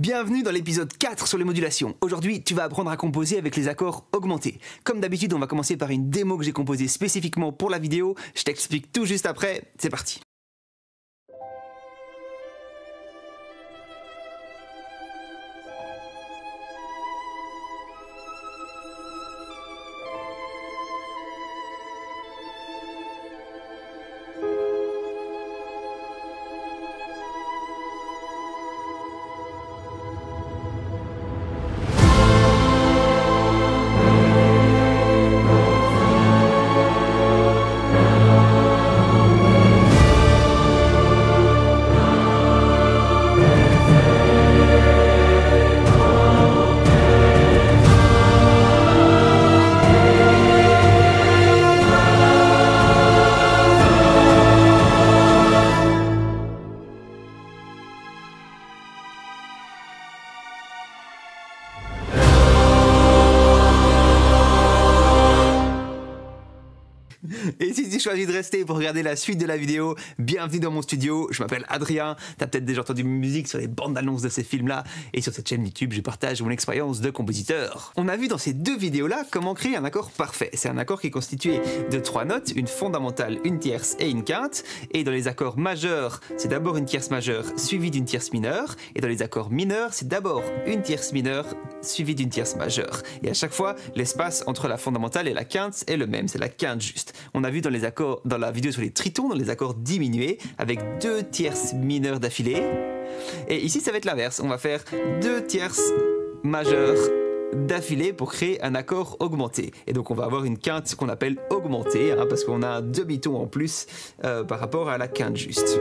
Bienvenue dans l'épisode 4 sur les modulations. Aujourd'hui, tu vas apprendre à composer avec les accords augmentés. Comme d'habitude, on va commencer par une démo que j'ai composée spécifiquement pour la vidéo. Je t'explique tout juste après. C'est parti. Et si tu choisis de rester pour regarder la suite de la vidéo, bienvenue dans mon studio, je m'appelle Adrien, t'as peut-être déjà entendu musique sur les bandes annonces de ces films-là, et sur cette chaîne YouTube, je partage mon expérience de compositeur. On a vu dans ces deux vidéos-là comment créer un accord parfait. C'est un accord qui est constitué de 3 notes, une fondamentale, une tierce et une quinte, et dans les accords majeurs, c'est d'abord une tierce majeure suivie d'une tierce mineure, et dans les accords mineurs, c'est d'abord une tierce mineure suivie d'une tierce majeure. Et à chaque fois, l'espace entre la fondamentale et la quinte est le même, c'est la quinte juste. On a vu dans les accords, dans la vidéo sur les tritons, dans les accords diminués, avec 2 tierces mineures d'affilée. Et ici, ça va être l'inverse. On va faire 2 tierces majeures d'affilée pour créer un accord augmenté. Et donc, on va avoir une quinte qu'on appelle augmentée, hein, parce qu'on a un demi-ton en plus par rapport à la quinte juste.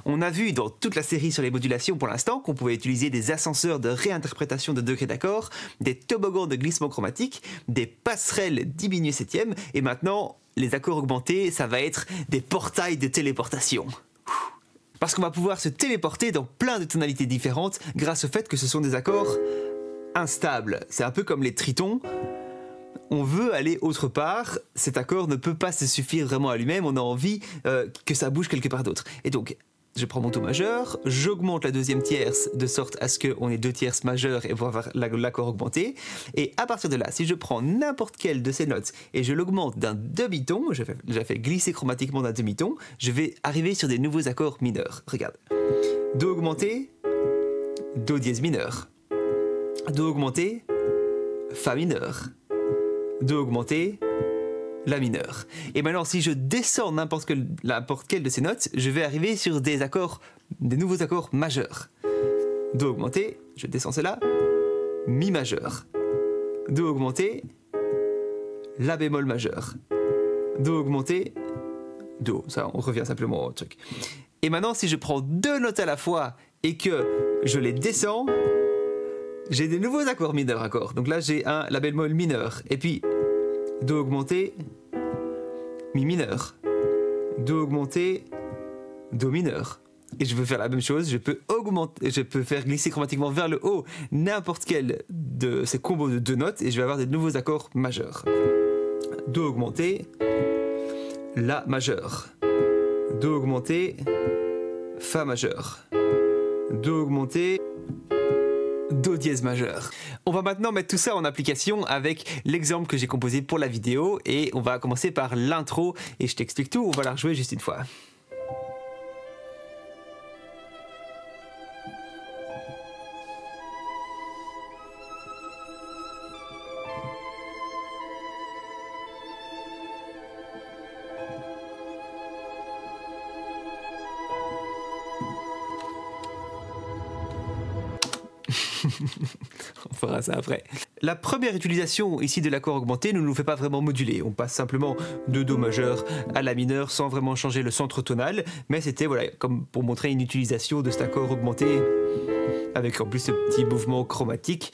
On a vu dans toute la série sur les modulations pour l'instant qu'on pouvait utiliser des ascenseurs de réinterprétation de degrés d'accord, des toboggans de glissement chromatique, des passerelles diminuées septième, et maintenant, les accords augmentés, ça va être des portails de téléportation. Parce qu'on va pouvoir se téléporter dans plein de tonalités différentes grâce au fait que ce sont des accords instables. C'est un peu comme les tritons. On veut aller autre part, cet accord ne peut pas se suffire vraiment à lui-même, on a envie que ça bouge quelque part d'autre. Et donc, je prends mon Do majeur, j'augmente la deuxième tierce de sorte à ce qu'on ait 2 tierces majeures et pour avoir l'accord augmenté. Et à partir de là, si je prends n'importe quelle de ces notes et je l'augmente d'un demi-ton, je la fais glisser chromatiquement d'un demi-ton, je vais arriver sur des nouveaux accords mineurs. Regarde. Do augmenté, Do dièse mineur. Do augmenté, Fa mineur. Do augmenté, La mineur. Et maintenant, si je descends n'importe quelle de ces notes, je vais arriver sur des nouveaux accords majeurs. Do augmenté, je descends cela, Mi majeur. Do augmenté, La bémol majeur. Do augmenté, Do. Ça, on revient simplement au truc. Et maintenant, si je prends 2 notes à la fois et que je les descends, j'ai des nouveaux accords mineurs accords. Donc là, j'ai un La bémol mineur. Et puis, Do augmenté, Mi mineur. Do augmenté, Do mineur. Et je peux faire la même chose, je peux faire glisser chromatiquement vers le haut n'importe quel de ces combos de 2 notes et je vais avoir des nouveaux accords majeurs. Do augmenté, La majeur. Do augmenté, Fa majeur. Do augmenté, Do dièse majeur. On va maintenant mettre tout ça en application avec l'exemple que j'ai composé pour la vidéo et on va commencer par l'intro et je t'explique tout, on va la rejouer juste une fois. On fera ça après. La première utilisation ici de l'accord augmenté ne nous fait pas vraiment moduler. On passe simplement de Do majeur à La mineur sans vraiment changer le centre tonal. Mais c'était voilà, comme pour montrer une utilisation de cet accord augmenté avec en plus ce petit mouvement chromatique.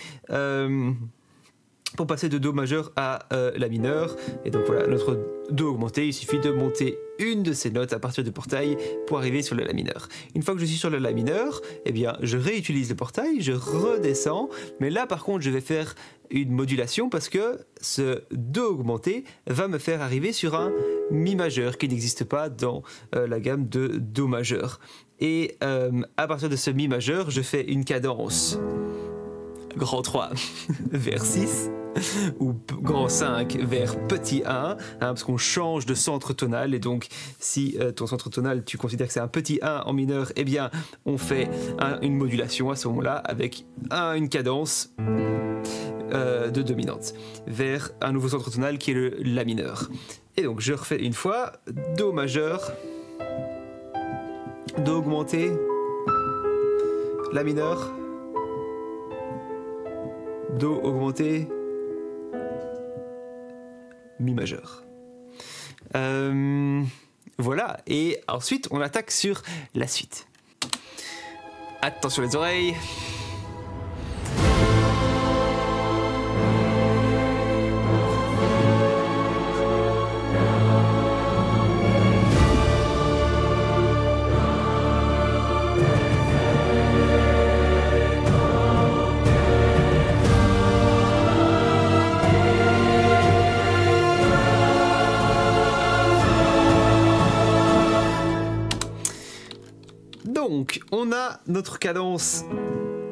Pour passer de Do majeur à La mineur. Et donc voilà, notre Do augmenté, il suffit de monter une de ces notes à partir du portail pour arriver sur le La mineur. Une fois que je suis sur le La mineur, eh bien, je réutilise le portail, je redescends, mais là par contre je vais faire une modulation parce que ce Do augmenté va me faire arriver sur un Mi majeur qui n'existe pas dans la gamme de Do majeur. Et à partir de ce Mi majeur, je fais une cadence grand 3 vers 6 ou grand 5 vers petit 1, parce qu'on change de centre tonal, et donc si ton centre tonal tu considères que c'est un petit 1 en mineur, eh bien on fait une modulation à ce moment-là avec une cadence de dominante vers un nouveau centre tonal qui est le La mineur. Et donc je refais une fois Do majeur, Do augmenté, La mineur, Do augmenté, Mi majeur. Voilà, et ensuite on attaque sur la suite. Attention les oreilles. Donc, on a notre cadence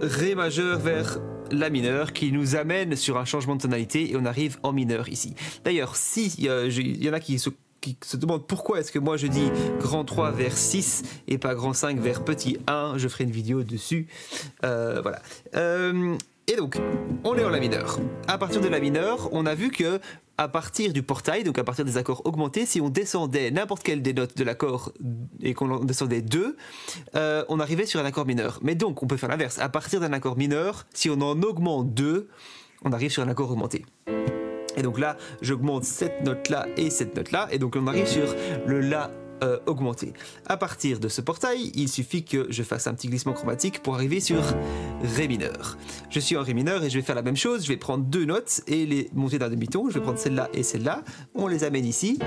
Ré majeur vers La mineur qui nous amène sur un changement de tonalité et on arrive en mineur ici. D'ailleurs, si il y en a qui se demandent pourquoi est-ce que moi je dis grand 3 vers 6 et pas grand 5 vers petit 1, je ferai une vidéo dessus. Voilà. Et donc, on est en La mineur. À partir de La mineur, on a vu que à partir du portail, donc à partir des accords augmentés, si on descendait n'importe quelle des notes de l'accord et qu'on en descendait 2, on arrivait sur un accord mineur. Mais donc, on peut faire l'inverse. À partir d'un accord mineur, si on en augmente 2, on arrive sur un accord augmenté. Et donc là, j'augmente cette note-là et cette note-là, et donc on arrive sur le La augmenté. À partir de ce portail, il suffit que je fasse un petit glissement chromatique pour arriver sur Ré mineur. Je suis en Ré mineur et je vais faire la même chose, je vais prendre deux notes et les monter d'un demi-ton, je vais prendre celle-là et celle-là, on les amène ici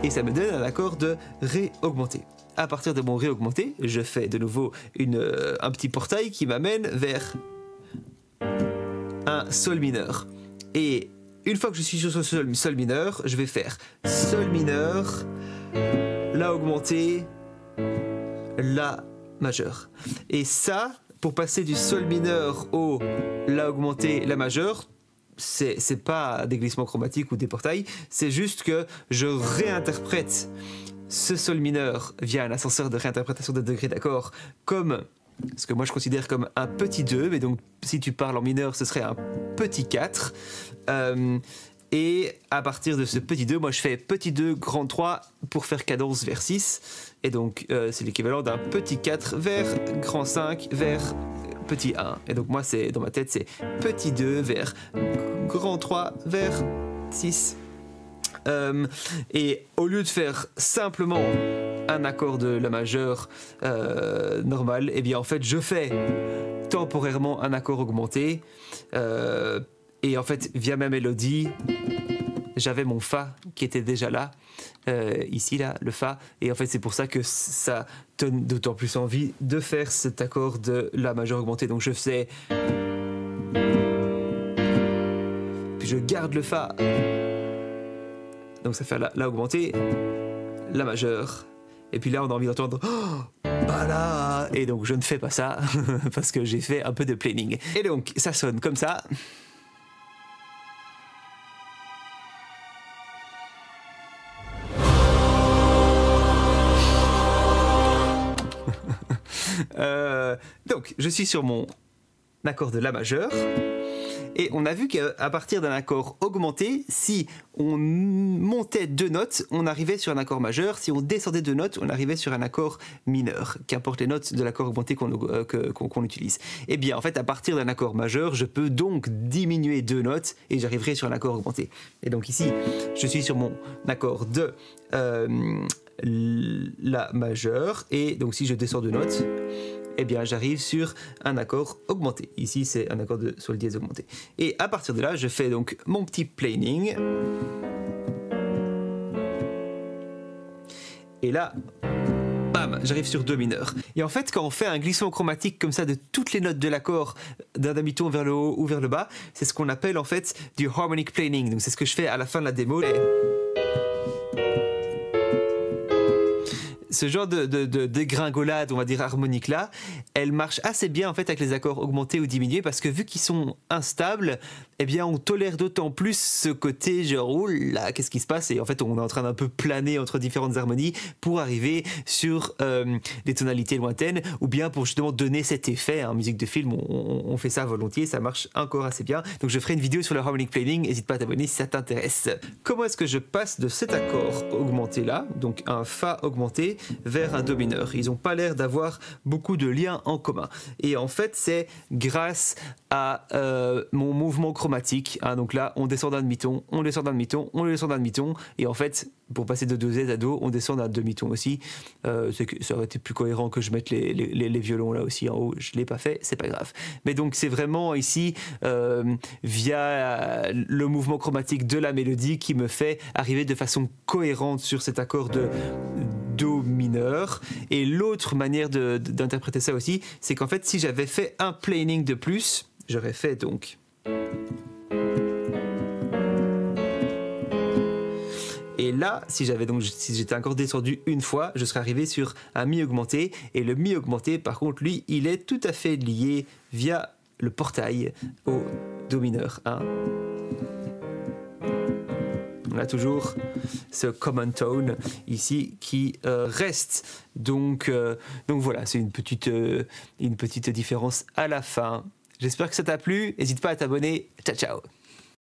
et ça me donne un accord de Ré augmenté. À partir de mon Ré augmenté, je fais de nouveau un petit portail qui m'amène vers un Sol mineur. Et une fois que je suis sur ce Sol mineur, je vais faire Sol mineur, La augmenté, La majeur. Et ça, pour passer du Sol mineur au La augmenté, La majeur, c'est pas des glissements chromatiques ou des portails, c'est juste que je réinterprète ce Sol mineur via un ascenseur de réinterprétation de degrés d'accord comme ce que moi je considère comme un petit 2, mais donc si tu parles en mineur, ce serait un petit 4. Et à partir de ce petit 2, moi je fais petit 2, grand 3 pour faire cadence vers 6. Et donc c'est l'équivalent d'un petit 4 vers grand 5 vers petit 1. Et donc moi, dans ma tête, c'est petit 2 vers grand 3 vers 6. Et au lieu de faire simplement un accord de La majeur normal, eh bien en fait je fais temporairement un accord augmenté et en fait via ma mélodie j'avais mon Fa qui était déjà là, ici là, le Fa, et en fait c'est pour ça que ça donne d'autant plus envie de faire cet accord de La majeur augmenté. Donc je faisais, puis je garde le Fa, donc ça fait La augmenté, La majeur, et puis là on a envie d'entendre voilà, et donc je ne fais pas ça parce que j'ai fait un peu de planing. Et donc ça sonne comme ça. Donc je suis sur mon accord de La majeur et on a vu qu'à partir d'un accord augmenté, si on montait deux notes, on arrivait sur un accord majeur. Si on descendait deux notes, on arrivait sur un accord mineur, qu'importe les notes de l'accord augmenté qu'on utilise. Et bien en fait, à partir d'un accord majeur, je peux donc diminuer deux notes et j'arriverai sur un accord augmenté. Et donc ici, je suis sur mon accord de La majeur, et donc si je descends deux notes, eh bien j'arrive sur un accord augmenté. Ici c'est un accord de Sol dièse augmenté. Et à partir de là, je fais donc mon petit planing. Et là, bam, j'arrive sur Do mineur. Et en fait, quand on fait un glissement chromatique comme ça de toutes les notes de l'accord d'un demi-ton vers le haut ou vers le bas, c'est ce qu'on appelle en fait du harmonic planing. Donc c'est ce que je fais à la fin de la démo. ce genre de dégringolade, on va dire harmonique là, elle marche assez bien en fait avec les accords augmentés ou diminués parce que vu qu'ils sont instables, eh bien on tolère d'autant plus ce côté genre oh là qu'est-ce qui se passe, et en fait on est en train d'un peu planer entre différentes harmonies pour arriver sur des tonalités lointaines, ou bien pour justement donner cet effet. En musique de film on fait ça volontiers, ça marche encore assez bien. Donc je ferai une vidéo sur le harmonic planing, n'hésite pas à t'abonner si ça t'intéresse. Comment est-ce que je passe de cet accord augmenté là, donc un Fa augmenté, vers un Do mineur? Ils n'ont pas l'air d'avoir beaucoup de liens en commun, et en fait c'est grâce à mon mouvement chromatique, hein. Donc là on descend d'un demi-ton, on descend d'un demi-ton, on descend d'un demi-ton, et en fait pour passer de Do Z à Do on descend d'un demi-ton aussi. Ça aurait été plus cohérent que je mette les violons là aussi en haut, je ne l'ai pas fait, c'est pas grave. Mais donc c'est vraiment ici via le mouvement chromatique de la mélodie qui me fait arriver de façon cohérente sur cet accord de Do mineur. Et l'autre manière d'interpréter ça aussi, c'est qu'en fait si j'avais fait un planing de plus, j'aurais fait donc... Et là, si j'étais encore descendu une fois, je serais arrivé sur un mi augmenté. Et le mi augmenté, par contre, lui, il est tout à fait lié via le portail au Do mineur. Hein. On a toujours ce common tone ici qui reste. Donc voilà, c'est une petite différence à la fin. J'espère que ça t'a plu. N'hésite pas à t'abonner. Ciao, ciao.